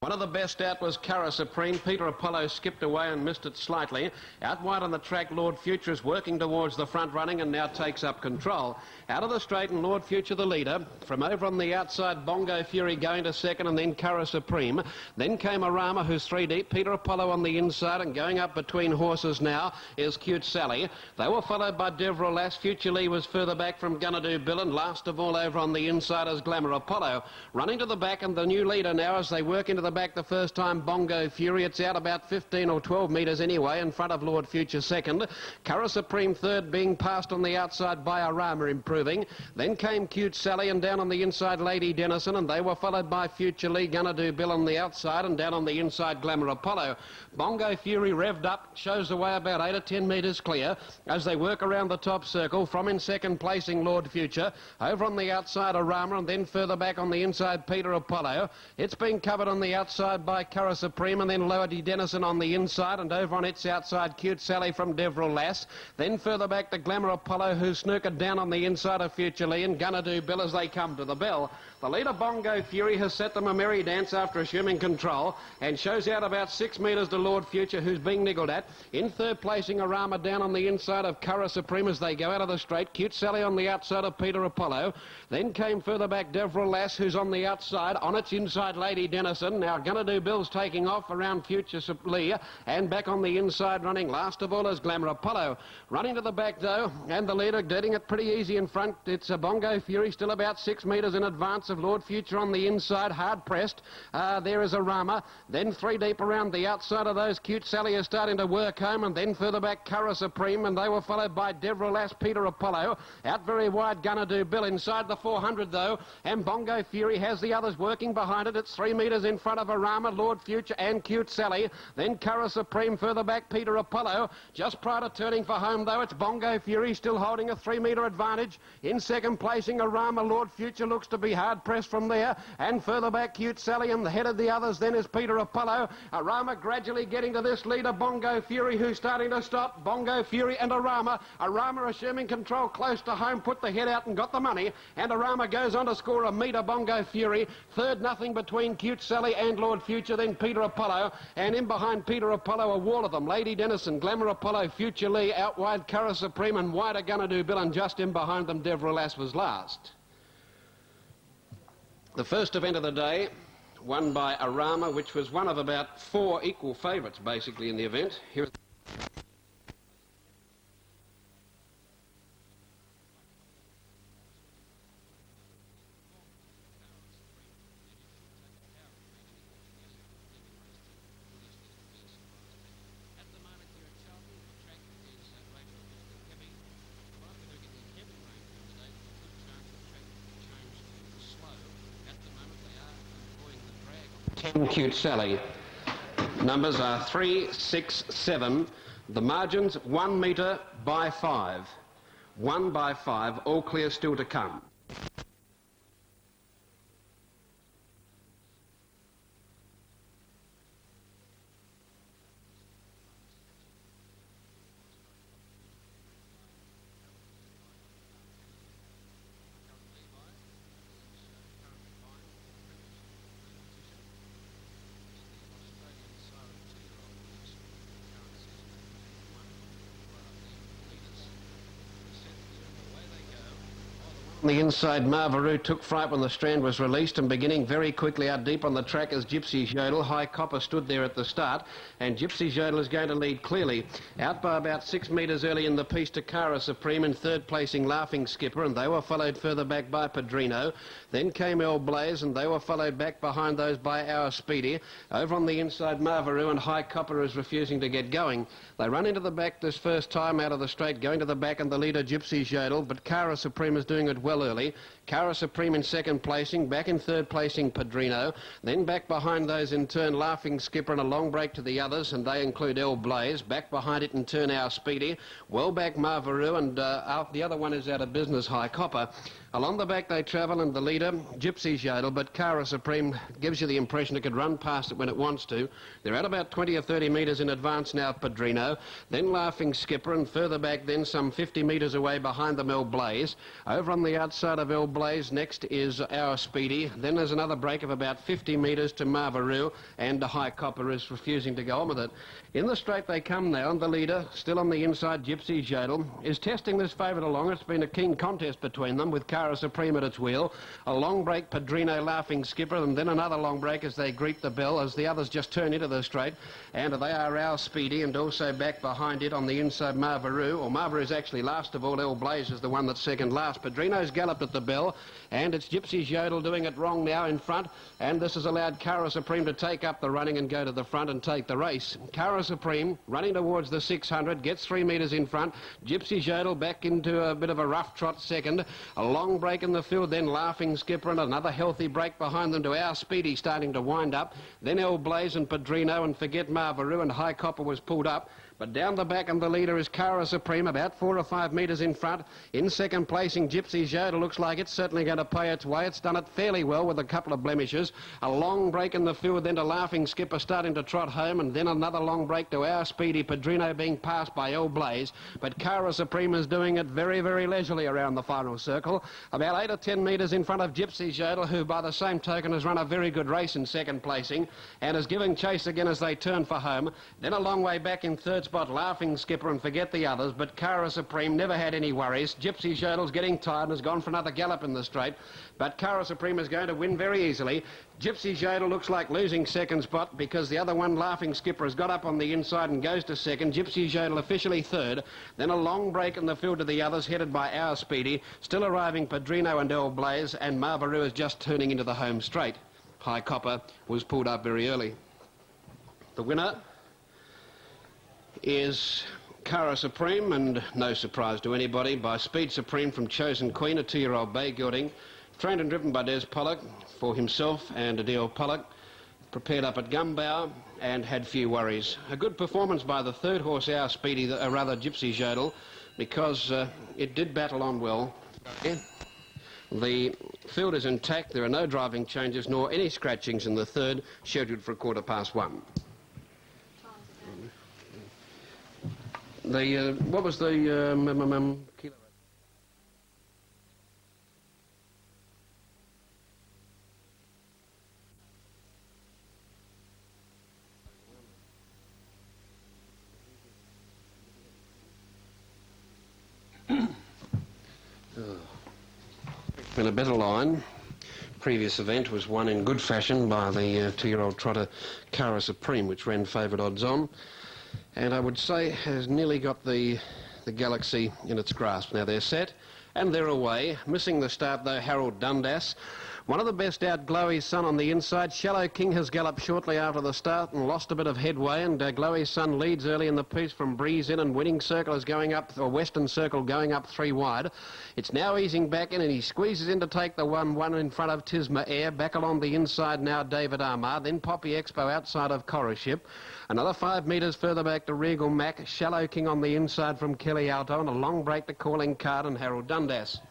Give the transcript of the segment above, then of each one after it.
One of the best out was Cara Supreme. Peter Apollo skipped away and missed it slightly. Out wide on the track, Lord Future is working towards the front running and now takes up control. Out of the straight and Lord Future the leader. From over on the outside, Bongo Fury going to second and then Cara Supreme. Then came Arama, who's 3 deep. Peter Apollo on the inside, and going up between horses now is Cute Sally. They were followed by Deverell Lass. Future Lee was further back from Gonna Do Bill, and last of all over on the inside is Glamour Apollo. Running to the back, and the new leader now as they work into the back the first time, Bongo Fury. It's out about 15 or 12 metres anyway in front of Lord Future second. Cara Supreme third, being passed on the outside by Arama, improving. Then came Cute Sally, and down on the inside Lady Denison, and they were followed by Future Lee, Gonna Do Bill on the outside, and down on the inside Glamour Apollo. Bongo Fury revved up, shows the way about 8 or 10 metres clear as they work around the top circle. From in second placing Lord Future, over on the outside Arama, and then further back on the inside Peter Apollo. It's been covered on the outside by Cara Supreme, and then Lady Denison on the inside, and over on its outside Cute Sally from Deverell Lass. Then further back to Glamour Apollo, who snookered down on the inside of Future Lee, and Gonna Do Bill as they come to the bell. The leader Bongo Fury has set them a merry dance after assuming control, and shows out about 6 metres to Lord Future, who's being niggled at. In third placing Arama down on the inside of Cara Supreme as they go out of the straight. Cute Sally on the outside of Peter Apollo. Then came further back Deverell Lass, who's on the outside. On its inside Lady Denison. Now Gonna Do Bill's taking off around Future Lee, and back on the inside running last of all is Glamour Apollo. Running to the back though, and the leader getting it pretty easy in front. It's a Bongo Fury still about 6 metres in advance of Lord Future on the inside, hard pressed. There is Arama. Then 3 deep around the outside of those. Cute Sally is starting to work home, and then further back Cara Supreme, and they were followed by Deverell Lass, Peter Apollo. Out very wide Gonna Do Bill inside the 400 though, and Bongo Fury has the others working behind it. It's 3 metres in front of Arama, Lord Future and Cute Sally. Then Cara Supreme further back Peter Apollo. Just prior to turning for home though, it's Bongo Fury still holding a 3 metre advantage. In second placing Arama, Lord Future looks to be hard pressed from there, and further back Cute Sally, and the head of the others then is Peter Apollo. Arama gradually getting to this leader Bongo Fury, who's starting to stop. Bongo Fury and Arama. Arama assuming control close to home, put the head out and got the money, and Arama goes on to score a metre Bongo Fury. Third nothing between Cute Sally and Lord Future, then Peter Apollo, and in behind Peter Apollo a wall of them. Lady Denison, Glamour Apollo, Future Lee, out wide Cara Supreme, and wider Gonna Do Bill, and just in behind them Deverell Lass was last. The first event of the day, won by Arama, which was one of about 4 equal favourites basically in the event. Here Cute Sally. Numbers are 3, 6, 7. The margins 1 metre by 5. 1 by 5. All clear still to come. On the inside, Marvaroo took fright when the strand was released, and beginning very quickly out deep on the track is Gypsy's Yodel. High Copper stood there at the start, and Gypsy's Yodel is going to lead clearly. Out by about 6 metres early in the piece to Cara Supreme, in third placing Laughing Skipper, and they were followed further back by Padrino. Then came El Blaze, and they were followed back behind those by Our Speedy. Over on the inside, Marvaroo, and High Copper is refusing to get going. They run into the back this first time out of the straight, going to the back, and the leader Gypsy's Yodel, but Cara Supreme is doing it well early. Cara Supreme in second placing, back in third placing Padrino, then back behind those in turn Laughing Skipper, and a long break to the others, and they include El Blaze. Back behind it in turn Our Speedy, well back Marvaroo, and the other one is out of business, High Copper. Along the back they travel, and the leader Gypsy's Yodel, but Cara Supreme gives you the impression it could run past it when it wants to. They're at about 20 or 30 metres in advance now, Padrino, then Laughing Skipper, and further back then some 50 metres away behind them El Blaze. Over on the the outside of El Blaze. Next is Our Speedy. Then there's another break of about 50 metres to Marvaroo, and the High Copper is refusing to go on with it. In the straight they come now, and the leader, still on the inside, Gypsy Jodel, is testing this favourite along. It's been a keen contest between them, with Cara Supreme at its wheel. A long break, Padrino Laughing Skipper, and then another long break as they greet the bell, as the others just turn into the straight. And they are Our Speedy, and also back behind it on the inside, Marvaroo. Or Marvaroo's actually last of all. El Blaze is the one that's second last. Padrino's galloped at the bell, and it's Gypsy Jodel doing it wrong now in front, and this has allowed Cara Supreme to take up the running and go to the front and take the race. Cara Supreme running towards the 600, gets 3 metres in front. Gypsy Jodel back into a bit of a rough trot second. A long break in the field, then Laughing Skipper, and another healthy break behind them to Our Speedy starting to wind up. Then El Blaze and Padrino, and Forget Marvaroo, and High Copper was pulled up. But down the back, and the leader is Cara Supreme, about 4 or 5 metres in front. In second placing, Gypsy Jodel. Looks like it's certainly going to pay its way. It's done it fairly well with a couple of blemishes. A long break in the field, then to Laughing Skipper starting to trot home, and then another long break to Our Speedy. Padrino being passed by El Blaze. But Cara Supreme is doing it very, very leisurely around the final circle. About 8 or 10 metres in front of Gypsy Jodel, who by the same token has run a very good race in second placing, and is giving chase again as they turn for home. Then a long way back in third spot, Laughing Skipper, and Forget the Others, but Cara Supreme never had any worries. Gypsy Jodel's getting tired and has gone for another gallop in the straight, but Cara Supreme is going to win very easily. Gypsy Jodel looks like losing second spot because the other one, Laughing Skipper, has got up on the inside and goes to second. Gypsy Jodel officially third. Then a long break in the field to the others, headed by Our Speedy. Still arriving Padrino and El Blaze, and Marvaroo is just turning into the home straight. High Copper was pulled up very early. The winner is Cara Supreme, and no surprise to anybody, by Speed Supreme from Chosen Queen, a 2-year-old bay gelding, trained and driven by Des Pollock for himself and Adele Pollock, prepared up at Gumbow and had few worries. A good performance by the third horse, Our Speedy, Gypsy Jodel, because it did battle on well. The field is intact. There are no driving changes nor any scratchings in the third, scheduled for 1:15. What was the kilo? Been a better line. Previous event was won in good fashion by the 2-year-old trotter Cara Supreme, which ran favoured odds on, and I would say has nearly got the Galaxy in its grasp. Now they're set and they're away. Missing the start though, Harold Dundas. One of the best out, Glowy's Son on the inside. Shallow King has galloped shortly after the start and lost a bit of headway, and Glowy's Son leads early in the piece from Breeze In, and Winning Circle is going up, or Western Circle going up 3 wide. It's now easing back in, and he squeezes in to take the 1-1 in front of Tisma Air. Back along the inside now, David Armour. Then Poppy Expo outside of Coraship. Another 5 metres further back to Regal Mac. Shallow King on the inside from Kelly Alto, and a long break to Calling Card and Harold Dundas.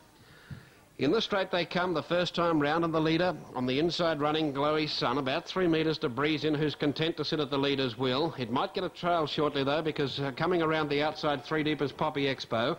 In the straight they come the first time round, and the leader on the inside running, Glowy's Son, about 3 metres to Breeze In, who's content to sit at the leader's wheel. It might get a trail shortly though, because coming around the outside 3 deep is Poppy Expo.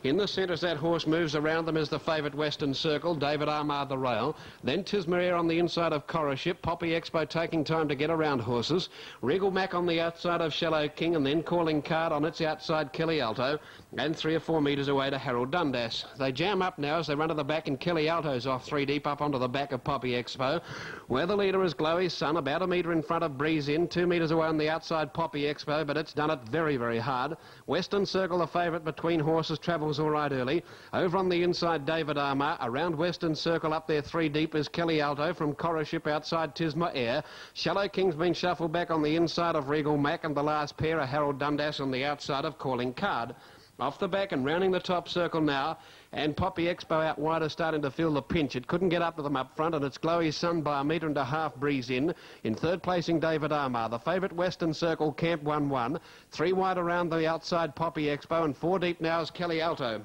In the centre as that horse moves around them is the favourite Western Circle, David Armour the rail. Then Tisma on the inside of Coraship, Poppy Expo taking time to get around horses. Regal Mac on the outside of Shallow King, and then Calling Card on its outside, Kelly Alto, and 3 or 4 metres away to Harold Dundas. They jam up now as they run to the back, and Kelly Alto's off 3 deep up onto the back of Poppy Expo, where the leader is Glowy's Son, about 1 metre in front of Breeze In, 2 metres away on the outside Poppy Expo, but it's done it very, very hard. Western Circle, the favourite between horses, travels all right early. Over on the inside, David Armour. Around Western Circle up there 3 deep is Kelly Alto from Coraship outside Tisma Air. Shallow King's been shuffled back on the inside of Regal Mac, and the last pair are Harold Dundas on the outside of Calling Card. Off the back and rounding the top circle now, and Poppy Expo out wide is starting to feel the pinch. It couldn't get up to them up front, and it's Glowy's Son by 1.5 metres Breeze In. In third placing, David Armour. The favourite Western Circle, Camp 1-1. 3 wide around the outside, Poppy Expo, and 4 deep now is Kelly Alto.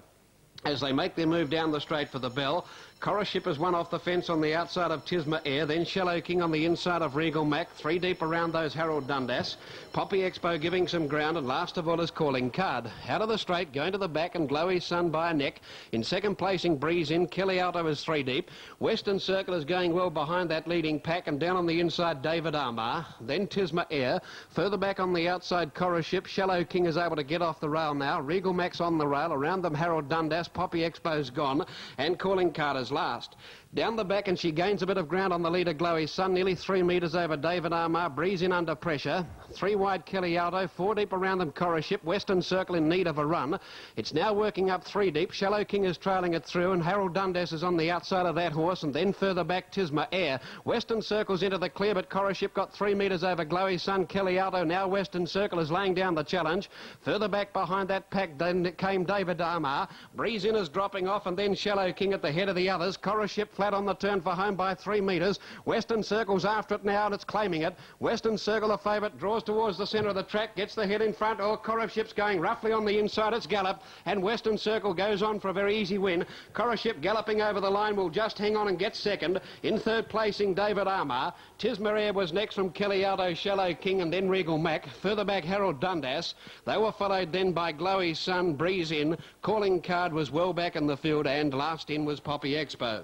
As they make their move down the straight for the bell, Chorus is one off the fence on the outside of Tisma Air, then Shallow King on the inside of Regal Mac, 3 deep around those Harold Dundas. Poppy Expo giving some ground, and last of all is Calling Card. Out of the straight, going to the back, and Glowy Sun by a neck. In second placing, Breeze in. Kelly Alto is 3 deep. Western Circle is going well behind that leading pack, and down on the inside, David Armour. Then Tisma Air. Further back on the outside, Chorus Ship. Shallow King is able to get off the rail now. Regal Mac's on the rail. Around them, Harold Dundas. Poppy Expo's gone, and Calling Card is last. Down the back, and she gains a bit of ground on the leader, Glowy Sun, nearly 3 metres over David Armour. Breeze in under pressure. 3 wide, Kelly Alto. 4 deep around them, Chorus Ship. Western Circle in need of a run. It's now working up 3 deep. Shallow King is trailing it through, and Harold Dundas is on the outside of that horse, and then further back, Tisma Air. Western Circle's into the clear, but Chorus Ship got 3 metres over Glowy Sun, Kelly Alto. Now Western Circle is laying down the challenge. Further back behind that pack, then came David Armour. Breeze in is dropping off, and then Shallow King at the head of the others. Chorus Ship flat on the turn for home by 3 metres. Western Circle's after it now, and it's claiming it. Western Circle, the favourite, draws towards the centre of the track, gets the head in front. Oh, Chorus Ship's going roughly on the inside. It's Gallop, and Western Circle goes on for a very easy win. Chorus Ship galloping over the line will just hang on and get second. In third placing, David Armour. Tisma Air was next from Kelly Alto, Shallow King, and then Regal Mac. Further back, Harold Dundas. They were followed then by Glowy Sun, Breeze in. Calling Card was well back in the field, and last in was Poppy Expo.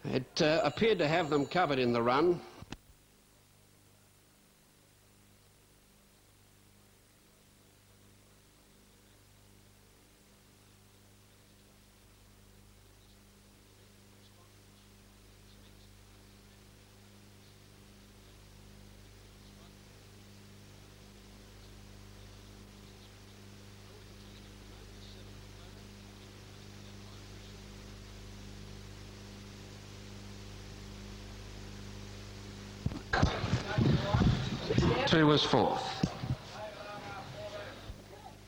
It appeared to have them covered in the run. Two was fourth.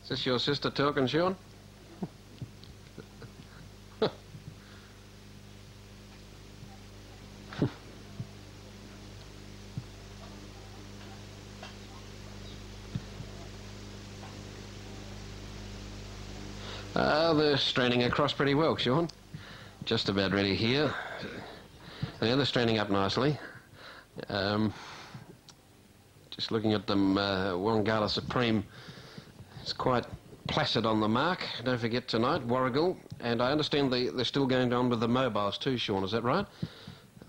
Is this your sister talking, Sean? They're straining across pretty well, Sean. Just about ready here. Yeah, they're straining up nicely. Just looking at them, Wongala Supreme is quite placid on the mark. Don't forget tonight, Warrigal. And I understand they're still going on with the mobiles too, Sean, is that right?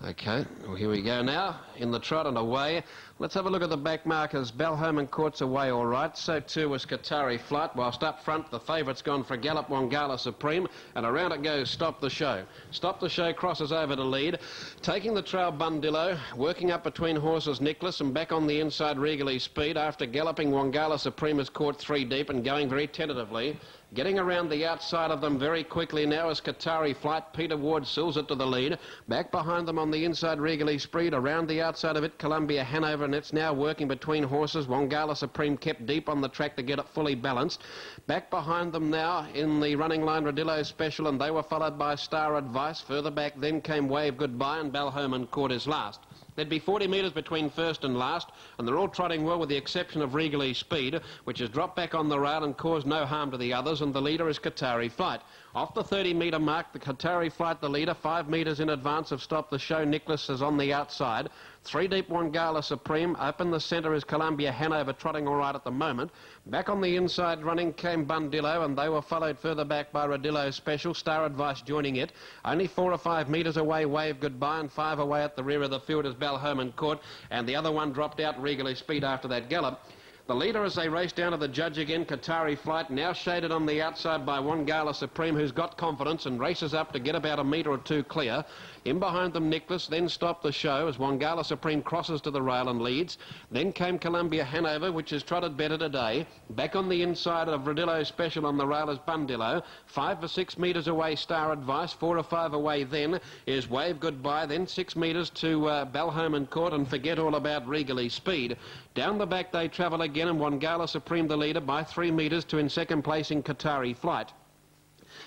Okay, well, here we go now, in the trot and away. Let's have a look at the back markers. Balhoman Court's away all right. So too was Qatari Flight, whilst up front the favourite's gone for Gallop, Wongala Supreme, and around it goes Stop the Show. Stop the Show crosses over to lead. Taking the trail, Bundillo, working up between horses Nicholas, and back on the inside Regally Speed. After galloping, Wongala Supreme is caught 3 deep and going very tentatively. Getting around the outside of them very quickly now is Qatari Flight. Peter Ward seals it to the lead. Back behind them on the inside, Regally Speed. Around the outside of it, Columbia Hanover, and it's now working between horses. Wongala Supreme kept deep on the track to get it fully balanced. Back behind them now in the running line, Rodillo Special, and they were followed by Star Advice. Further back then came Wave Goodbye, and Balhoman Court is last. There'd be 40 metres between first and last, and they're all trotting well with the exception of Regally Speed, which has dropped back on the rail and caused no harm to the others, and the leader is Qatari Flight. Off the 30-metre mark, the Qatari Flight, the leader, 5 metres in advance of Stop the Show. Nicholas is on the outside. 3 deep, Wongala Supreme. Up in the centre is Columbia Hanover, trotting all right at the moment. Back on the inside running came Bundillo, and they were followed further back by Rodillo Special. Star Advice joining it. Only 4 or 5 metres away, Wave Goodbye, and 5 away at the rear of the field is Balhoman Court, and the other one dropped out, Regally Speed, after that gallop. The leader, as they race down to the judge again, Qatari Flight, now shaded on the outside by Wongala Supreme, who's got confidence and races up to get about 1 metre or 2 clear. In behind them, Nicholas, then Stop the Show as Wongala Supreme crosses to the rail and leads. Then came Columbia Hanover, which has trotted better today. Back on the inside of Rodillo Special on the rail is Bundillo. 5 or 6 metres away, Star Advice. 4 or 5 away then is Wave Goodbye. Then 6 metres to Balhoman Court, and forget all about Regally Speed. Down the back they travel again, and Wongala Supreme the leader by 3 metres to in second placing Qatari Flight.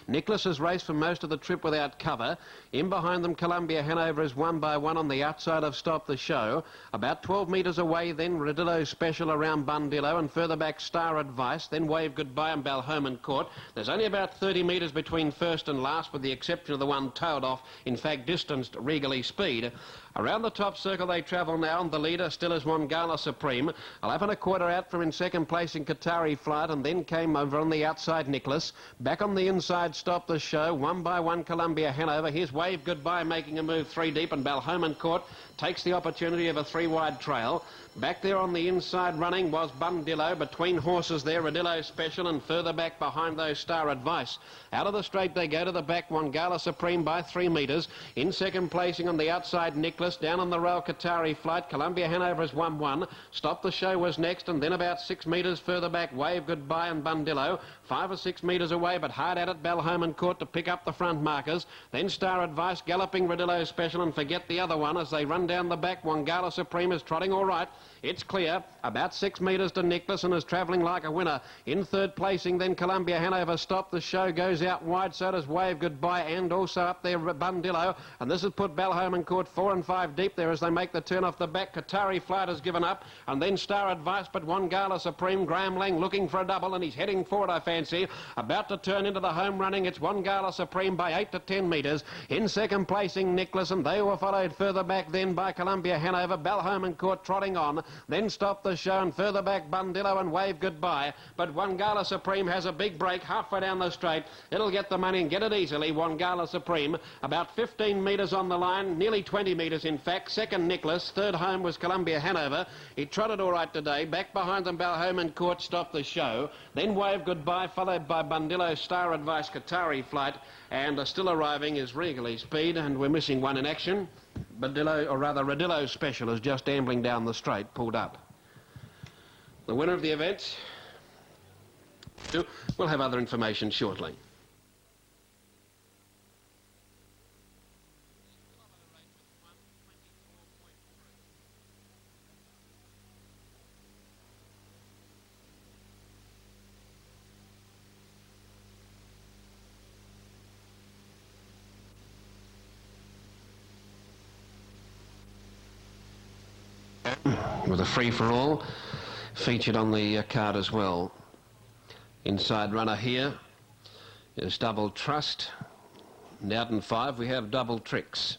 Nicholas has raced for most of the trip without cover. In behind them, Columbia Hanover is 1 by 1 on the outside of Stop the Show. About 12 metres away, then Radillo Special around Bundillo, and further back Star Advice, then Wave Goodbye and Balhoman Court. There's only about 30 metres between first and last, with the exception of the one tailed off, in fact distanced Regally Speed. Around the top circle they travel now, and the leader still is Wangala Supreme. 11 1/4 out from in second place in Qatari Flight, and then came over on the outside Nicholas. Back on the inside Stop the Show, 1 by 1 Columbia Hanover. Here's Wave Goodbye making a move 3 deep, and Balhoman Court takes the opportunity of a 3-wide trail. Back there on the inside running was Bundillo. Between horses there, Radillo Special, and further back behind those Star Advice. Out of the straight they go to the back, Wangala Supreme by 3 metres. In second placing on the outside Nicholas. Down on the rail Qatari Flight. Columbia Hanover is 1-1. Stop the Show was next, and then about 6 metres further back, Wave Goodbye and Bundillo. 5 or 6 metres away, but hard at it, Balhoman Court to pick up the front markers. Then Star Advice galloping Radillo Special, and forget the other one as they run down the back. Wangala Supreme is trotting all right. It's clear, about 6 metres to Nicholas, and is travelling like a winner. In third placing then Columbia Hanover. Stop the Show goes out wide, so does Wave Goodbye, and also up there Bundillo, and this has put Balhoman Court 4 and 5 deep there as they make the turn off the back. Qatari Flight has given up, and then Star Advice, but Wangala Supreme. Graham Lang looking for a double, and he's heading forward, I fancy. About to turn into the home running. It's Wangala Supreme by 8 to 10 metres. In second placing Nicholas, and they were followed further back then by Columbia Hanover. Balhoman Court trotting on. Then Stop the Show, and further back Bundillo and Wave Goodbye. But Wangala Supreme has a big break halfway down the straight. It'll get the money and get it easily. Wangala Supreme, about 15 metres on the line, nearly 20 metres in fact. Second Nicholas, third home was Columbia Hanover. He trotted all right today. Back behind them Balhoman Court, Stop the Show. Then Wave Goodbye, followed by Bundillo, Star Advice, Qatari Flight, and still arriving is Regally Speed, and we're missing one in action. Radillo Special is just ambling down the straight, pulled up. The winner of the event, we'll have other information shortly. With a free-for-all featured on the card as well. Inside runner here is Double Trust. And out in 5 we have Double Tricks.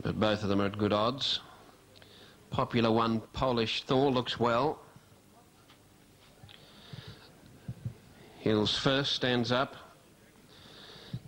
But both of them are at good odds. Popular one, Polish Thor, looks well. Hills first, stands up.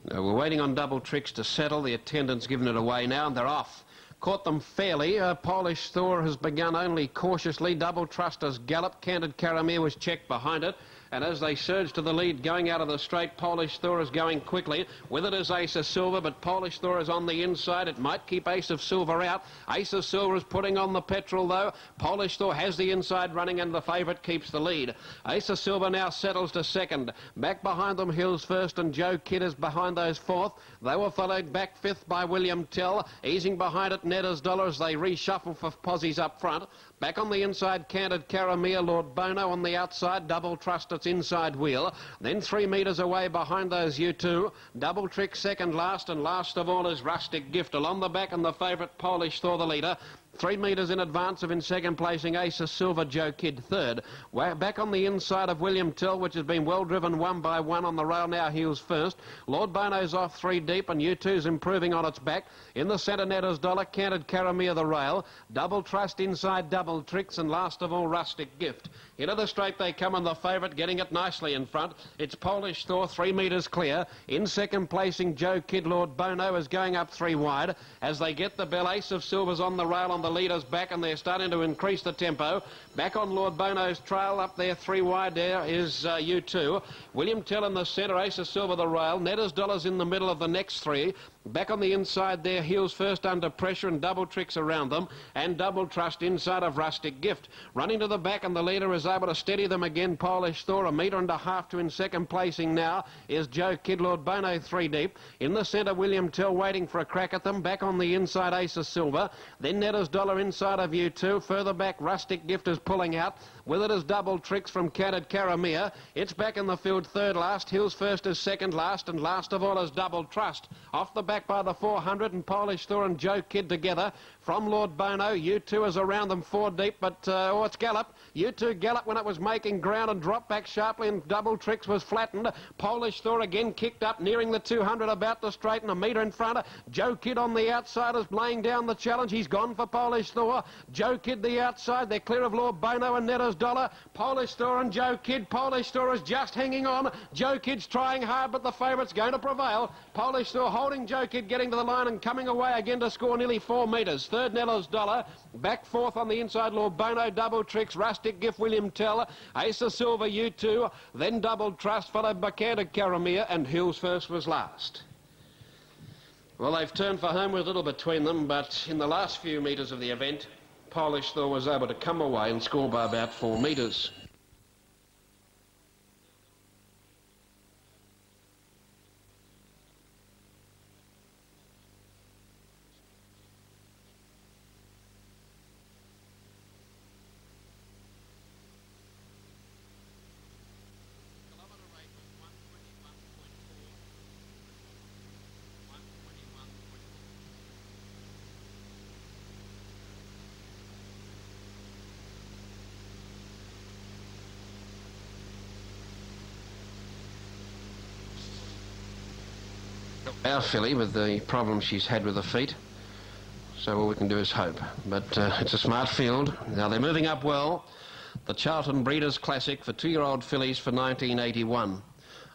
Now we're waiting on Double Tricks to settle. The attendant's given it away now, and they're off. Caught them fairly. Polish Thor has begun only cautiously. Double Trust has galloped. Canted Caramir was checked behind it. And as they surge to the lead, going out of the straight, Polish Thor is going quickly. With it is Ace of Silver, but Polish Thor is on the inside. It might keep Ace of Silver out. Ace of Silver is putting on the petrol, though. Polish Thor has the inside running, and the favourite keeps the lead. Ace of Silver now settles to second. Back behind them, Hills first, and Joe Kidd is behind those fourth. They were followed back fifth by William Tell. Easing behind it, Netta's Dollar as they reshuffle for posies up front. Back on the inside, Canted Caramir, Lord Bono on the outside, Double Trust its inside wheel. Then 3 metres away behind those U2. Double Trick second last, and last of all is Rustic Gift. Along the back and the favourite Polish Thor the leader. 3 metres in advance of in second placing Ace of Silver, Joe Kidd third. Back on the inside of William Tell, which has been well driven 1 by 1 on the rail now, Heels first. Lord Bono's off 3 deep, and U2's improving on its back. In the centre, Netta's Dollar, Canted Caramir the rail. Double Trust inside, Double Tricks, and last of all Rustic Gift. Into the straight they come, and the favourite getting it nicely in front. It's Polish Thor, 3 metres clear. In second placing, Joe Kidd, Lord Bono is going up 3 wide. As they get the bell, Ace of Silver's on the rail on the leader's back, and they're starting to increase the tempo. Back on Lord Bono's trail, up there 3 wide there is U2. William Tell in the centre, Ace of Silver the rail. Netta's Dollars in the middle of the next 3. Back on the inside there, Heels first under pressure, and Double Tricks around them, and Double Trust inside of Rustic Gift. Running to the back, and the leader is able to steady them again. Polish Thor, 1.5 metres to in second placing now is Joe Kidd, Lord Bono 3 deep. In the centre, William Tell waiting for a crack at them. Back on the inside, Ace of Silver. Then Netta's Dollar inside of U2. Further back, Rustic Gift is pulling out. With it is Double Tricks from Canted Caramia. It's back in the field third last. Hills First is second last, and last of all is Double Trust. Off the back by the 400, and Polish Thor and Joe Kidd together. From Lord Bono, U2 is around them 4 deep, but it's Gallop. U2 Gallop when it was making ground and dropped back sharply, and Double Tricks was flattened. Polish Thor again kicked up, nearing the 200, about to straighten, a metre in front. Joe Kidd on the outside is laying down the challenge. He's gone for Polish Thor. Joe Kidd the outside. They're clear of Lord Bono and Netta's Dollar. Polish Thor and Joe Kidd. Polish Thor is just hanging on. Joe Kidd's trying hard, but the favourite's going to prevail. Polish Thor holding Joe Kidd, getting to the line and coming away again to score nearly 4 metres. Third, Netta's Dollar. Back fourth on the inside, Lord Bono, Double Tricks, Rustic Gift, William Tell, Ace of Silver, U2, then Double Trust, followed by Canted Caramia, and Hills First was last. Well, they've turned for home with a little between them, but in the last few metres of the event, Polish Thor was able to come away and score by about 4 metres. Our filly with the problem she's had with the feet, so all we can do is hope. But it's a smart field. Now they're moving up well. The Charlton Breeders' Classic for 2-year-old fillies for 1981.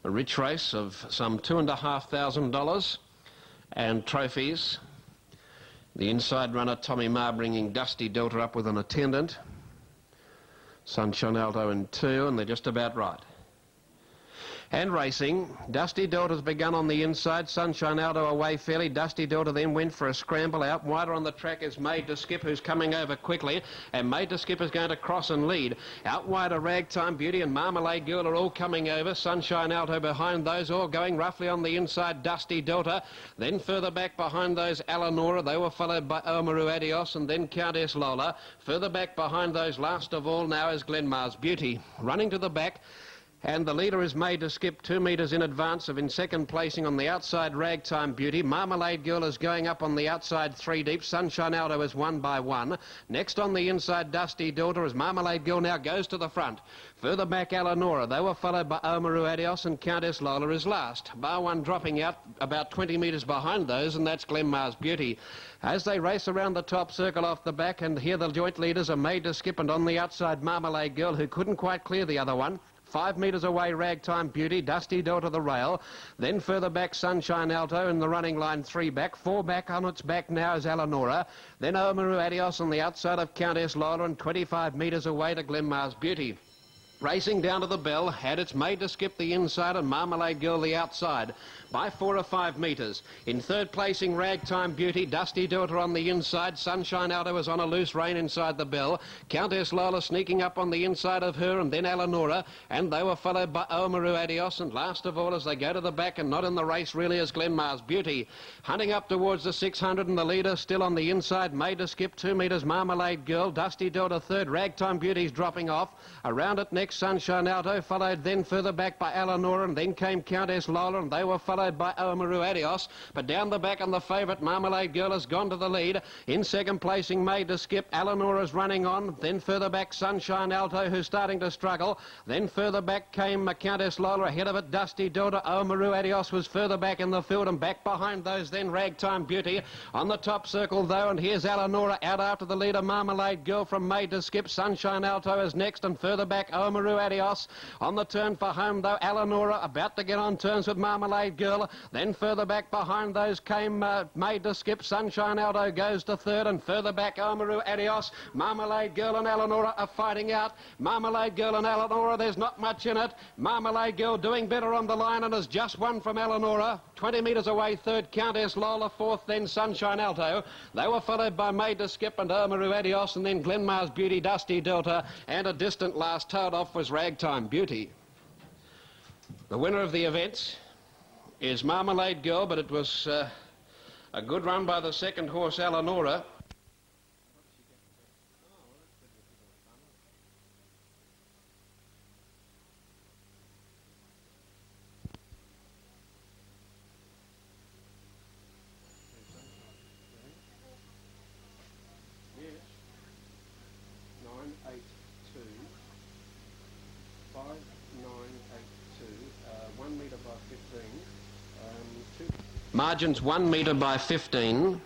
A rich race of some $2,500 and trophies. The inside runner Tommy Marr bringing Dusty Delta up with an attendant. Sunshine Alto in 2, and they're just about right. And racing, Dusty Delta's begun on the inside, Sunshine Alto away fairly. Dusty Delta then went for a scramble out. Wider on the track is Made to Skip, who's coming over quickly, and Made to Skip is going to cross and lead. Out wider, Ragtime Beauty and Marmalade Girl are all coming over. Sunshine Alto behind those, all going roughly on the inside, Dusty Delta. Then further back behind those, Eleonora. They were followed by Oamaru Adios and then Countess Lola. Further back behind those, last of all now is Glenmar's Beauty. Running to the back, and the leader is Made to Skip 2 metres in advance of in second placing on the outside Ragtime Beauty. Marmalade Girl is going up on the outside 3 deep. Sunshine Alto is 1 by 1. Next on the inside Dusty Delta as Marmalade Girl now goes to the front. Further back Eleonora. They were followed by Oamaru Adios, and Countess Lola is last. Bar 1 dropping out about 20 metres behind those, and that's Glenmar's Beauty. As they race around the top circle off the back, and here the joint leaders are Made to Skip, and on the outside Marmalade Girl, who couldn't quite clear the other one. 5 metres away, Ragtime Beauty, Dusty Delta the rail. Then further back, Sunshine Alto in the running line, 3 back. 4 back on its back now is Eleonora. Then Oamaru Adios on the outside of Countess Lola, and 25 metres away to Glenmar's Beauty. Racing down to the bell, had its Made to Skip the inside and Marmalade Girl the outside by 4 or 5 metres. In third placing, Ragtime Beauty, Dusty Delta on the inside. Sunshine Alto is on a loose rein inside the bell. Countess Lola sneaking up on the inside of her, and then Eleonora, and they were followed by Oamaru Adios, and last of all as they go to the back and not in the race really is Glenmar's Beauty. Hunting up towards the 600, and the leader still on the inside, Made to Skip 2 metres, Marmalade Girl, Dusty Delta third, Ragtime Beauty's dropping off. Around it next, Sunshine Alto, followed then further back by Eleonora, and then came Countess Lola, and they were followed by Oamaru Adios. But down the back on the favourite, Marmalade Girl has gone to the lead. In second placing, Made to Skip. Eleonora's running on. Then further back, Sunshine Alto, who's starting to struggle. Then further back came Countess Lola. Ahead of it, Dusty Delta. Oamaru Adios was further back in the field, and back behind those then Ragtime Beauty. On the top circle though, and here's Eleonora out after the leader, Marmalade Girl from Made to Skip. Sunshine Alto is next, and further back Oamaru Adios. On the turn for home though, Eleonora about to get on terms with Marmalade Girl. Then further back behind those came Made to Skip. Sunshine Alto goes to third, and further back Oamaru Adios. Marmalade Girl and Eleonora are fighting out. Marmalade Girl and Eleonora, there's not much in it. Marmalade Girl doing better on the line and has just won from Eleonora. 20 metres away, third Countess Lola, fourth then Sunshine Alto. They were followed by Made to Skip and Oamaru Adios, and then Glenmar's Beauty, Dusty Delta, and a distant last tailed off was Ragtime Beauty. The winner of the events is Marmalade Girl, but it was a good run by the second horse, Eleonora. Margins 1 metre by 15,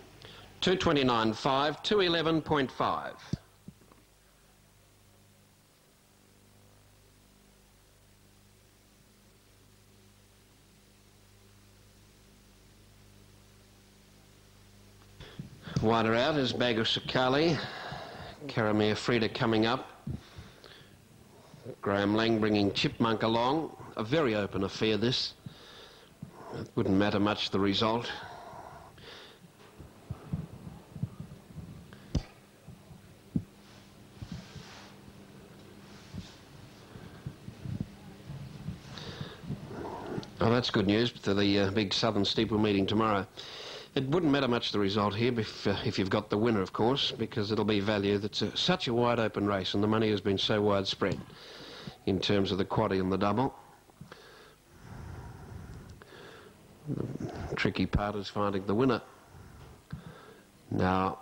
229.5, 211.5. Wider out is Bagger Sakali. Karamir Frida coming up. Graham Lang bringing Chipmunk along. A very open affair, this. It wouldn't matter much the result. Oh, that's good news for the big Southern Steeple meeting tomorrow. It wouldn't matter much the result here if you've got the winner, of course, because it'll be value. That's such a wide open race, and the money has been so widespread in terms of the quaddie and the double. The tricky part is finding the winner. Now,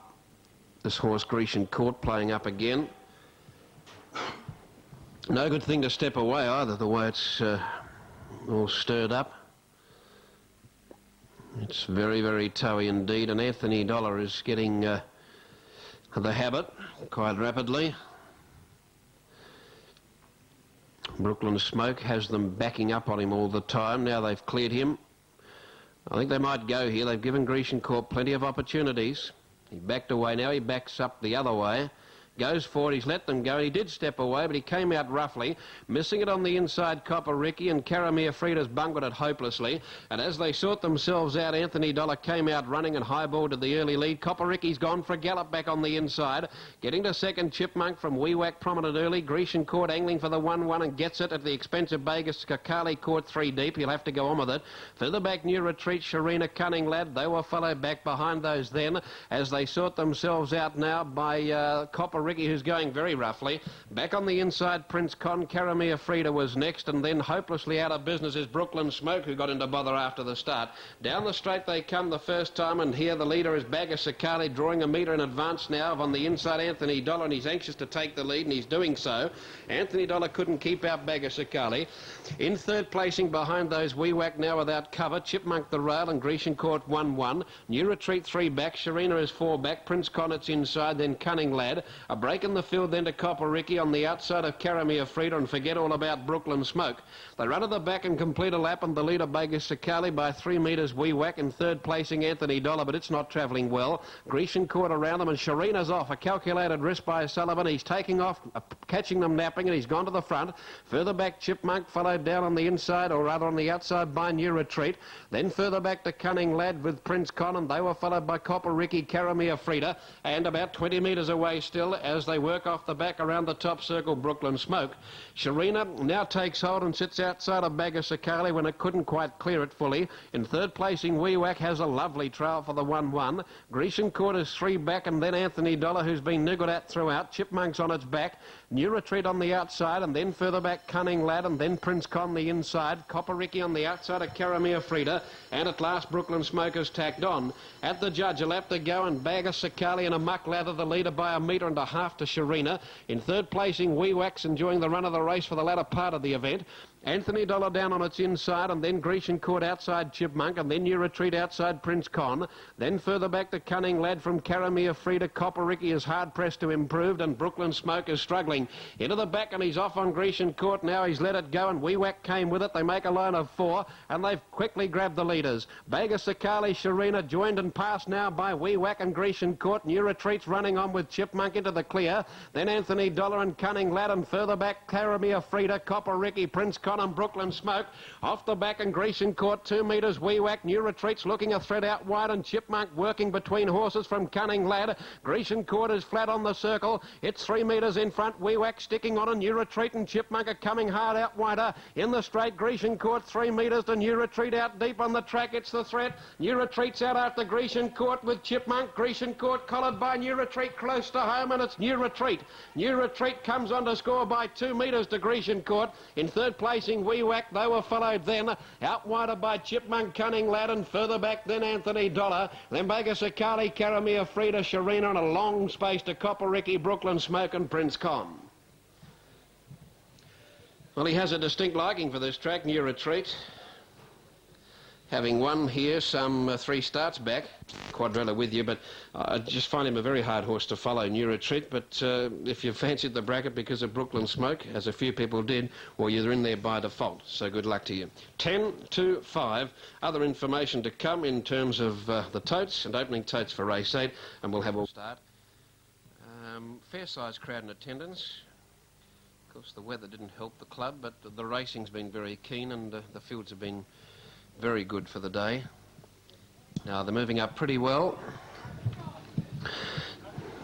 this horse Grecian Court playing up again. No good thing to step away either, the way it's all stirred up. It's very, very towy indeed, and Anthony Dollar is getting the habit quite rapidly. Brooklyn Smoke has them backing up on him all the time. Now they've cleared him. I think they might go here. They've given Grecian Court plenty of opportunities. He backed away. Now he backs up the other way. Goes forward, he's let them go. He did step away, but he came out roughly, missing it on the inside. Copper Ricky and Karamir Frida's bungled it hopelessly. And as they sort themselves out, Anthony Dollar came out running and highballed to the early lead. Copper Ricky's gone for a gallop back on the inside. Getting to second, Chipmunk from Weewack prominent early. Grecian Court angling for the 1-1 and gets it at the expense of Vegas. Kakali Court 3 deep. He'll have to go on with it. Further back, New Retreat, Sharina, Cunning Lad. They were followed back behind those then as they sort themselves out now by Copper Ricky, who's going very roughly. Back on the inside, Prince Con. Karamir Frida was next, and then hopelessly out of business is Brooklyn Smoke, who got into bother after the start. Down the straight they come the first time, and here the leader is Bagger Sakali, drawing a metre in advance now of on the inside Anthony Dollar, and he's anxious to take the lead, and he's doing so. Anthony Dollar couldn't keep out Bagger Sakali. In third placing behind those, Weewack now without cover. Chipmunk the rail and Grecian Court 1-1. New Retreat 3 back. Sharina is 4 back. Prince Connat's inside, then Cunning Lad. A break in the field then to Copper Ricky on the outside of Karamir Frida, and forget all about Brooklyn Smoke. They run to the back and complete a lap, and the leader Bagger Sakali by 3 metres. Weewack in third placing Anthony Dollar, but it's not travelling well. Grecian Court around them, and Sharina's off. A calculated risk by Sullivan. He's taking off, catching them napping, and he's gone to the front. Further back, Chipmunk followed down on the inside, or rather on the outside, by New Retreat. Then further back to Cunning Lad with Prince Con, and they were followed by Copper Ricky, Karamir Frida, and about 20 metres away still as they work off the back around the top circle, Brooklyn Smoke. Sharina now takes hold and sits outside of Bagger Sakali when it couldn't quite clear it fully. In third placing, Weewack has a lovely trail for the 1-1. Grecian Court is 3 back, and then Anthony Dollar, who's been niggled at throughout. Chipmunk's on its back. New Retreat on the outside, and then further back, Cunning Lad, and then Prince Con the inside. Copper Ricky on the outside of Karamir Frida, and at last Brooklyn Smoke has tacked on. At the judge, a lap to go, and Bagger Sakali and a muck lather the leader by 1.5 metres to Sharina. In third placing, Weewack's enjoying the run of the race for the latter part of the event. Anthony Dollar down on its inside, and then Grecian Court outside Chipmunk, and then New Retreat outside Prince Con. Then further back to Cunning Lad from Karamir Frida. Copper Ricky is hard pressed to improved, and Brooklyn Smoke is struggling. Into the back, and he's off on Grecian Court now. He's let it go, and Weewack came with it. They make a line of 4, and they've quickly grabbed the leaders. Bagger Sakali, Sharina joined and passed now by Weewack and Grecian Court. New Retreat's running on with Chipmunk into the clear. Then Anthony Dollar and Cunning Lad, and further back Karamir Frida, Copper Ricky, Prince Con and Brooklyn Smoke. Off the back and Grecian Court 2 metres. Weewack. New Retreat's looking a thread out wide, and Chipmunk working between horses from Cunning Lad. Grecian Court is flat on the circle. It's 3 metres in front. Weewack sticking on, and New Retreat and Chipmunk are coming hard out wider. In the straight, Grecian Court 3 metres to New Retreat out deep on the track. It's the threat. New Retreat's out after Grecian Court with Chipmunk. Grecian Court collared by New Retreat close to home, and it's New Retreat. New Retreat comes on to score by 2 metres to Grecian Court. In third placing, Weewack. They were followed then out wider by Chipmunk, Cunning Lad, and further back then Anthony Dollar. Then Bagger Sakali, Karamir Frida, Sharina, and a long space to Copper Ricky, Brooklyn Smoke and Prince Con. Well, he has a distinct liking for this track, New Retreat. having won here some 3 starts back. Quadrella with you, but I just find him a very hard horse to follow, New Retreat. But if you fancied the bracket because of Brooklyn Smoke, as a few people did, well, you're in there by default. So good luck to you. 10 to 5. Other information to come in terms of the totes and opening totes for race 8, and we'll have all start. Fair-sized crowd in attendance. Of course, the weather didn't help the club, but the racing's been very keen, and the fields have been very good for the day. Now they're moving up pretty well.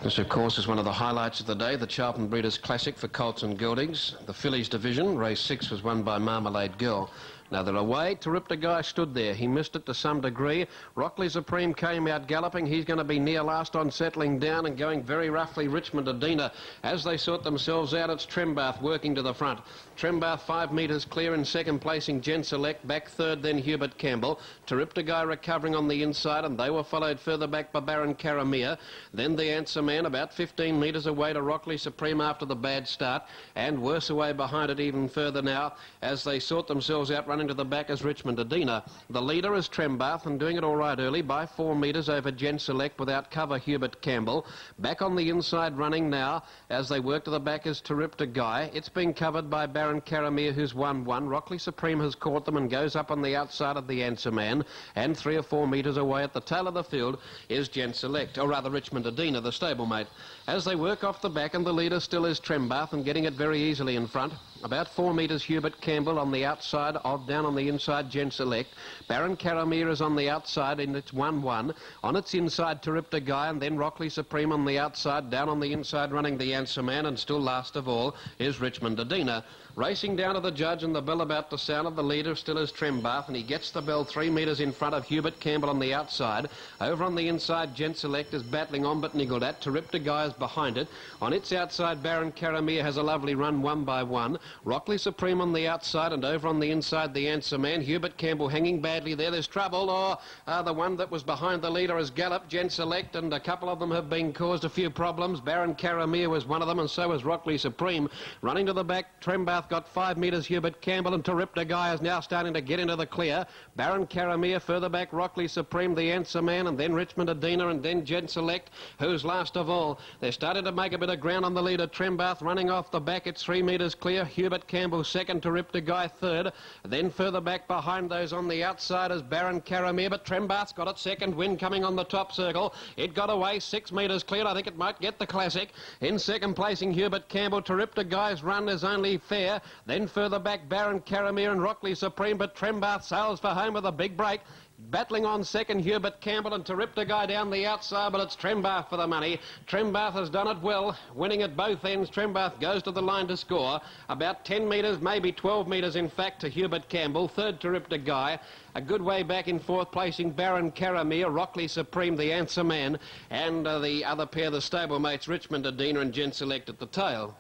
This, of course, is one of the highlights of the day, the Charlton Breeders' Classic for colts and geldings. The fillies division, race 6, was won by Marmalade Girl. Now they're away. Terrific Guy stood there. He missed it to some degree. Rockley Supreme came out galloping. He's going to be near last on, settling down and going very roughly. Richmond Adina. As they sort themselves out, it's Trembath working to the front. Trembath 5 metres clear in second placing. Gen Select back third, then Hubert Campbell. Terrific Guy recovering on the inside, and they were followed further back by Baron Caramia. Then the Answer Man about 15 metres away to Rockley Supreme after the bad start, and worse away behind it even further now as they sort themselves out. Running to the back is Richmond Adina. The leader is Trembath, and doing it all right early by 4 metres over Gen Select without cover, Hubert Campbell. Back on the inside running now as they work to the back is Terrific Guy. It's been covered by Baron Caramia, who's won 1. Rockley Supreme has caught them and goes up on the outside of the Answer Man, and 3 or 4 metres away at the tail of the field is Gen Select, or rather Richmond Adina, the stablemate. As they work off the back, and the leader still is Trembath, and getting it very easily in front. About 4 metres Hubert Campbell on the outside of, down on the inside Gen Select. Baron Caramia is on the outside, and it's 1-1. On its inside Terrific Guy, and then Rockley Supreme on the outside. Down on the inside running the Answer Man, and still last of all is Richmond Adina. Racing down to the judge, and the bell about to sound of the leader still is Trembath, and he gets the bell 3 metres in front of Hubert Campbell on the outside. Over on the inside Gen Select is battling on but niggled at. Terrific Guy is behind it. On its outside Baron Caramia has a lovely run 1 by 1. Rockley Supreme on the outside, and over on the inside the Answer Man. Hubert Campbell hanging badly there. There's trouble. The one that was behind the leader has galloped. Gen Select, and a couple of them have been caused a few problems. Baron Caramia was one of them, and so was Rockley Supreme. Running to the back, Trembath got 5 metres. Hubert Campbell, and Terrific Guy is now starting to get into the clear. Baron Caramia further back, Rockley Supreme, the Answer Man, and then Richmond Adina, and then Gen Select, who's last of all. They're starting to make a bit of ground on the leader. Trembath running off the back. It's 3 metres clear. Hubert Campbell second, Terrific Guy third. Then further back behind those on the outside is Baron Caramia, but Trembath's got it second. Win coming on the top circle. It got away 6 metres clear. I think it might get the Classic. In second placing Hubert Campbell. Terrific Guy's run is only fair. Then further back Baron Caramia and Rockley Supreme, but Trembath sails for home with a big break. Battling on second, Hubert Campbell, and Terrific Guy down the outside, but it's Trembath for the money. Trembath has done it well, winning at both ends. Trembath goes to the line to score. About 10 metres, maybe 12 metres in fact, to Hubert Campbell. Third, Terrific Guy. A good way back in fourth placing, Baron Caramia, Rockley Supreme, the Answer Man, and the other pair, the stablemates, Richmond Adina and Gen Select at the tail.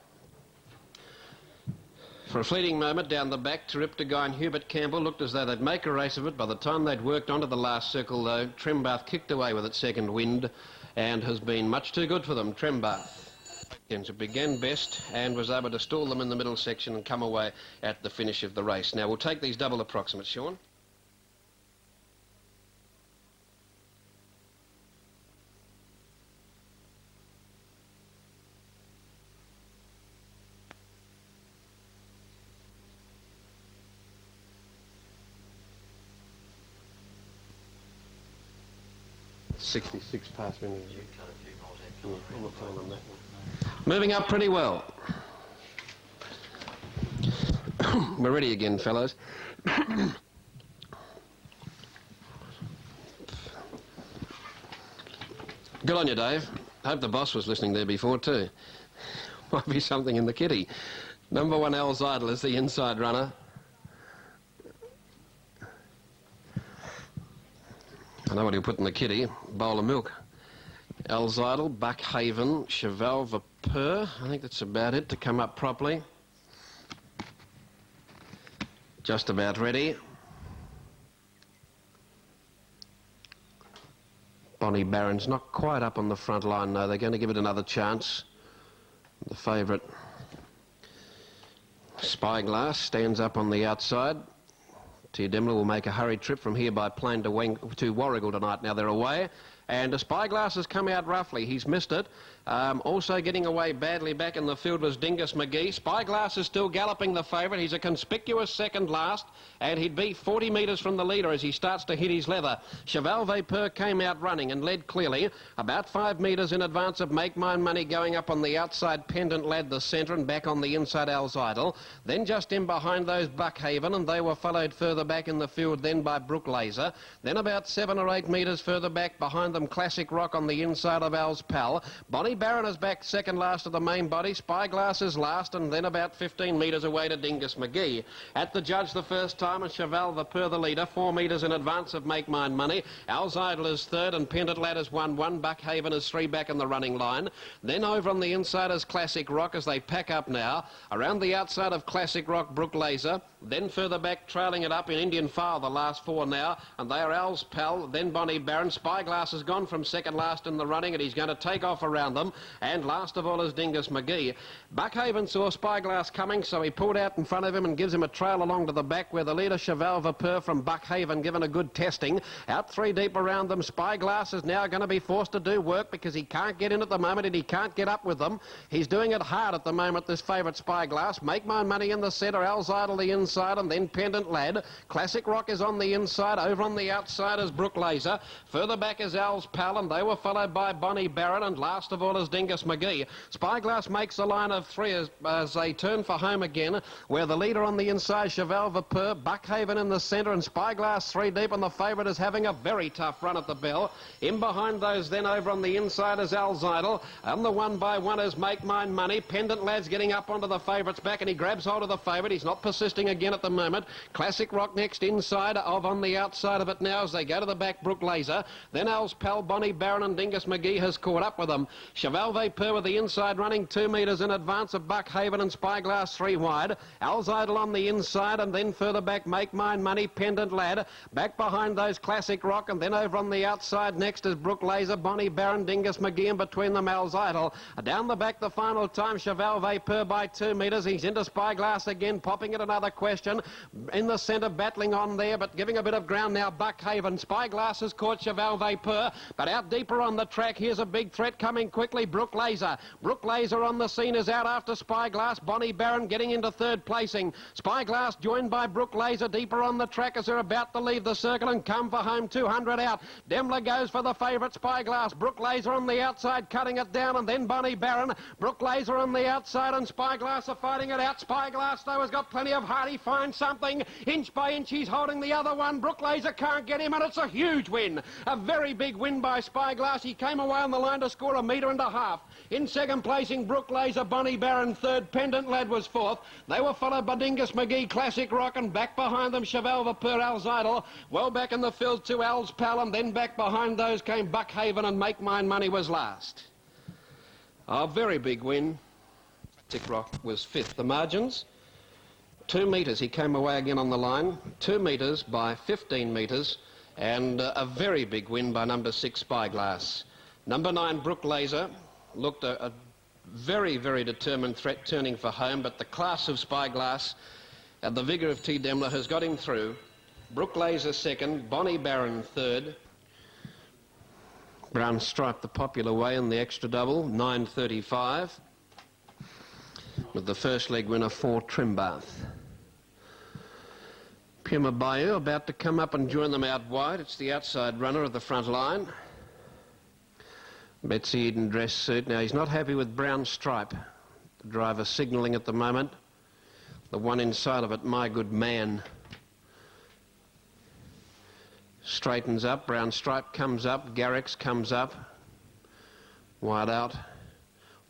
For a fleeting moment down the back, Terrific Guy and Hubert Campbell looked as though they'd make a race of it. By the time they'd worked onto the last circle, though, Trembath kicked away with its second wind and has been much too good for them. Trembath began best and was able to stall them in the middle section and come away at the finish of the race. Now, we'll take these double approximates, Sean. .66 past minutes. Moving up pretty well. We're ready again, fellows. Good on you, Dave. Hope the boss was listening there before too. Might be something in the kitty. Number 1, Al's Idol, is the inside runner. I know what he'll put in the kitty. Bowl of milk. Al's Idol, Buckhaven, Cheval Vapeur. I think that's about it to come up properly. Just about ready. Bonnie Barron's not quite up on the front line, though. They're going to give it another chance. The favourite, Spyglass, stands up on the outside. T. Demler will make a hurried trip from here by plane to Warrigal tonight. Now they're away. And Spyglass has come out roughly. He's missed it. Also getting away badly back in the field was Dingus McGee. Spyglass is still galloping the favourite. He's a conspicuous second last, and he'd be 40 metres from the leader as he starts to hit his leather. Cheval Vapeur came out running and led clearly, about 5 metres in advance of Make Mine Money, going up on the outside. Pendant led the centre and back on the inside Al's Idol. Then just in behind those Buckhaven, and they were followed further back in the field then by Brook Laser. Then about 7 or 8 metres further back behind them, Classic Rock on the inside of Al's Pal. Bonnie Barron is back second last of the main body. Spyglass is last, and then about 15 metres away to Dingus McGee. At the judge the first time, and Cheval Vapeur the leader, 4 metres in advance of Make Mine Money. Al's Idol is third, and Pendant Lad is 1-1. Buckhaven is 3 back in the running line. Then over on the inside is Classic Rock as they pack up now. Around the outside of Classic Rock, Brook Laser. Then further back, trailing it up in Indian File, the last 4 now, and they are Al's Pal, then Bonnie Barron. Spyglass has gone from second last in the running, and he's going to take off around them. And last of all is Dingus McGee. Buckhaven saw Spyglass coming, so he pulled out in front of him and gives him a trail along to the back, where the leader, Cheval Vapeur from Buckhaven, given a good testing. Out 3 deep around them. Spyglass is now going to be forced to do work because he can't get in at the moment and he can't get up with them. He's doing it hard at the moment, this favourite Spyglass. Make Mine Money in the centre, Al's Idol the inside, and then Pendant Lad. Classic Rock is on the inside. Over on the outside is Brook Laser. Further back is Al's Pal, and they were followed by Bonnie Barron, and last of all is Dingus McGee. Spyglass makes a line of 3 as they turn for home again, where the leader on the inside, Cheval Vapeur, Buckhaven in the centre, and Spyglass 3 deep, and the favourite is having a very tough run at the bell. In behind those then over on the inside is Al's Idol, and the 1 by 1 is Make Mine Money. Pendant Lad's getting up onto the favourite's back, and he grabs hold of the favourite. He's not persisting again at the moment. Classic Rock next inside, on the outside of it now as they go to the back, Brook Laser. Then Al's Pal, Bonnie Barron, and Dingus McGee has caught up with them. Cheval Vapeur with the inside running 2 metres in advance of Buckhaven, and Spyglass 3 wide. Al's Idol on the inside, and then further back Make Mine Money, Pendant Lad. Back behind those Classic Rock, and then over on the outside next is Brook Laser, Bonnie Barron, Dingus McGee, and between them Al's Idol. Down the back the final time, Cheval Vapeur by 2 metres. He's into Spyglass again, popping at another question. In the centre, battling on there, but giving a bit of ground now, Buckhaven. Spyglass has caught Cheval Vapeur, but out deeper on the track, here's a big threat coming quickly, Brook Laser. Brook Laser on the scene is out after Spyglass. Bonnie Barron getting into third placing. Spyglass joined by Brook Laser deeper on the track as they're about to leave the circle and come for home, 200 out. Demler goes for the favourite, Spyglass. Brook Laser on the outside, cutting it down, and then Bonnie Barron. Brook Laser on the outside, and Spyglass are fighting it out. Spyglass, though, has got plenty of heart. He finds something. Inch by inch, he's holding the other one. Brook Laser can't get him, and it's a huge win. A very big win by Spyglass. He came away on the line to score 1.5 metres. In second placing, Brook Laser, Bonnie Barron third. Pendant Lad was fourth. They were followed by Dingus McGee, Classic Rock, and back behind them, Cheval Vapeur, Al's Idol. Well back in the field to Al's Pal, and then back behind those came Buckhaven, and Make Mine Money was last. A very big win. Classic Rock was fifth. The margins, 2 metres. He came away again on the line. 2 metres by 15 metres, and a very big win by number 6, Spyglass. Number 9, Brook Laser, looked a very, very determined threat turning for home, but the class of Spyglass and the vigour of T. Demler has got him through. Brook Laser second, Bonnie Barron third. Brown Stripe the popular way in the extra double, 9.35. With the first leg winner, 4, Trimbath. Puma Bayou about to come up and join them out wide. It's the outside runner of the front line. Betsy Eden dress suit. Now, he's not happy with Brown Stripe. The driver signalling at the moment. The one inside of it, My Good Man. Straightens up. Brown Stripe comes up. Garrix comes up. Wide out.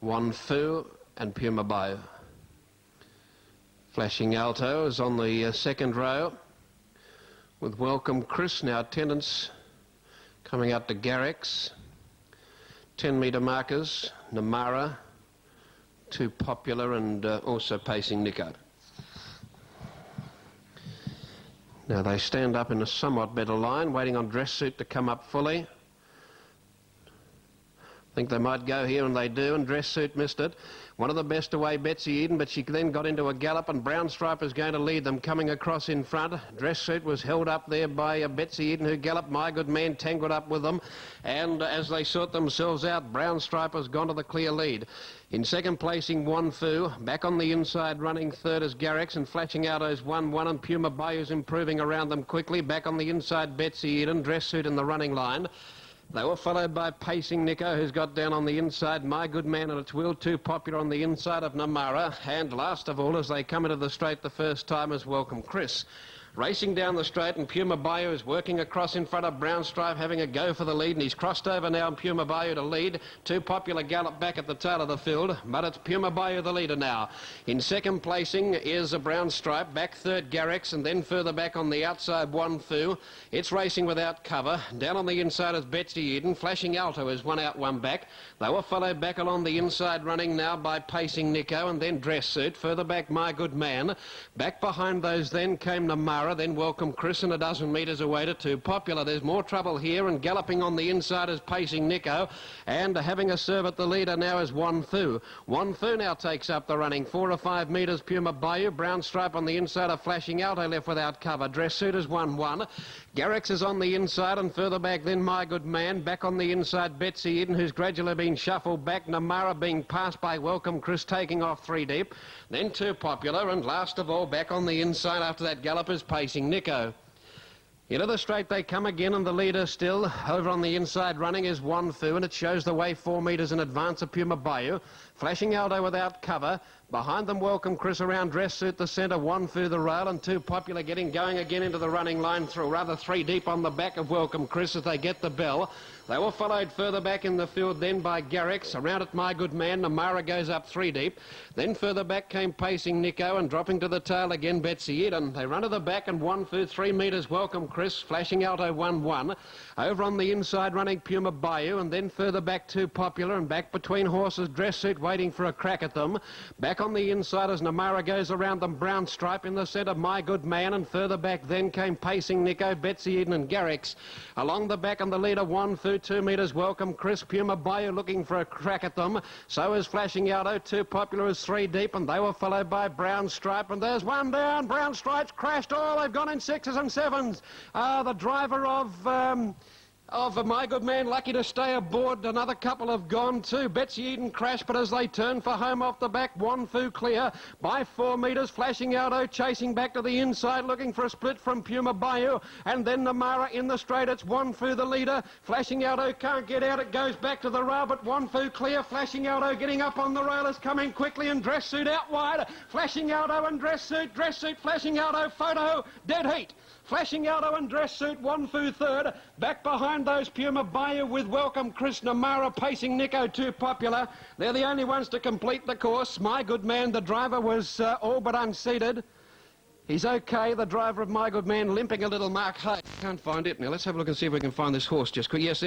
Wan Fu and Puma Bayou. Flashing Alto is on the second row. With Welcome Chris. Now, attendance coming out to Garrix. 10-metre markers, Namara, Too Popular, and also pacing Nico. Now they stand up in a somewhat better line, waiting on dress suit to come up fully. Think they might go here, and they do, and Dress Suit missed it. One of the best away, Betsy Eden, but she then got into a gallop, and Brown Stripe is going to lead them, coming across in front. Dress Suit was held up there by Betsy Eden, who galloped. My Good Man tangled up with them, and as they sort themselves out, Brown Stripe has gone to the clear lead. In second placing, Wan Fu. Back on the inside, running third is Garrix, and flashing out as 1-1, and Puma Bayou's improving around them quickly. Back on the inside, Betsy Eden, Dress Suit in the running line. They were followed by Pacing Nico, who's got down on the inside, My Good Man and its wheel, Too Popular on the inside of Namara. And last of all, as they come into the straight the first time, is Welcome Chris. Racing down the straight, and Puma Bayou is working across in front of Brown Stripe, having a go for the lead, and he's crossed over now, and Puma Bayou to lead. Too Popular gallop back at the tail of the field, but it's Puma Bayou the leader now. In second placing is a Brown Stripe, back third Garrix, and then further back on the outside Wan Fu. It's racing without cover. Down on the inside is Betsy Eden. Flashing Alto is one out, one back. They were followed back along the inside, running now by Pacing Nico, and then Dress Suit. Further back, My Good Man. Back behind those then came Namara, then Welcome Chris, and a dozen metres away to Too Popular. There's more trouble here, and galloping on the inside is Pacing Nico, and having a serve at the leader now is Wan Fu. Wan Fu now takes up the running. 4 or 5 metres, Puma Bayou. Brown Stripe on the inside of Flashing Alto left without cover. Dress Suit is 1-1. Garrix is on the inside, and further back then My Good Man. Back on the inside, Betsy Eden, who's gradually been shuffled back. Namara being passed by Welcome Chris, taking off 3 deep. Then Too Popular, and last of all, back on the inside after that gallop is Pacing Nico. Into the straight they come again, and the leader still over on the inside running is Wan Fu, and it shows the way 4 metres in advance of Puma Bayou. Flashing Alto without cover. Behind them, Welcome Chris around Dress Suit the centre, Wan Fu the rail, and Too Popular getting going again into the running line through rather 3 deep on the back of Welcome Chris as they get the bell. They were followed further back in the field then by Garrix. Around it, My Good Man. Namara goes up 3 deep. Then further back came Pacing Nico, and dropping to the tail again, Betsy Eden. They run to the back, and Wan Fu 3 metres, Welcome Chris. Flashing Alto 1-1. Over on the inside running Puma Bayou, and then further back Too Popular, and back between horses Dress Suit waiting for a crack at them. Back on the inside as Namara goes around them, Brown Stripe in the centre, My Good Man, and further back then came Pacing Nico, Betsy Eden and Garrix. Along the back on the leader, Wan Fu, 2 metres, Welcome Chris. Puma Bayou looking for a crack at them. So is Flashing Alto. Too Popular is 3 deep, and they were followed by Brown Stripe, and there's one down. Brown Stripe's crashed. Oh, they've gone in 6s and 7s. The driver of My Good Man lucky to stay aboard. Another couple have gone too. Betsy Eden crashed, but as they turn for home off the back, Wan Fu clear by 4 metres. Flashing Alto chasing back to the inside, looking for a split from Puma Bayou, and then Namara in the straight. It's Wan Fu the leader. Flashing Alto can't get out. It goes back to the rail, but Wan Fu clear. Flashing Alto getting up on the rail is coming quickly, and Dress Suit out wide. Flashing Alto and Dress Suit, Flashing Alto, photo, dead heat. Flashing Alto and Dress Suit, Wan Fu third. Back behind those, Puma Bayou with Welcome Chris, Namara, Pacing Nico, Too Popular. They're the only ones to complete the course. My Good Man, the driver, was all but unseated. He's okay, the driver of My Good Man, limping a little. Mark Hay. Can't find it now. Let's have a look and see if we can find this horse just quick. Yes.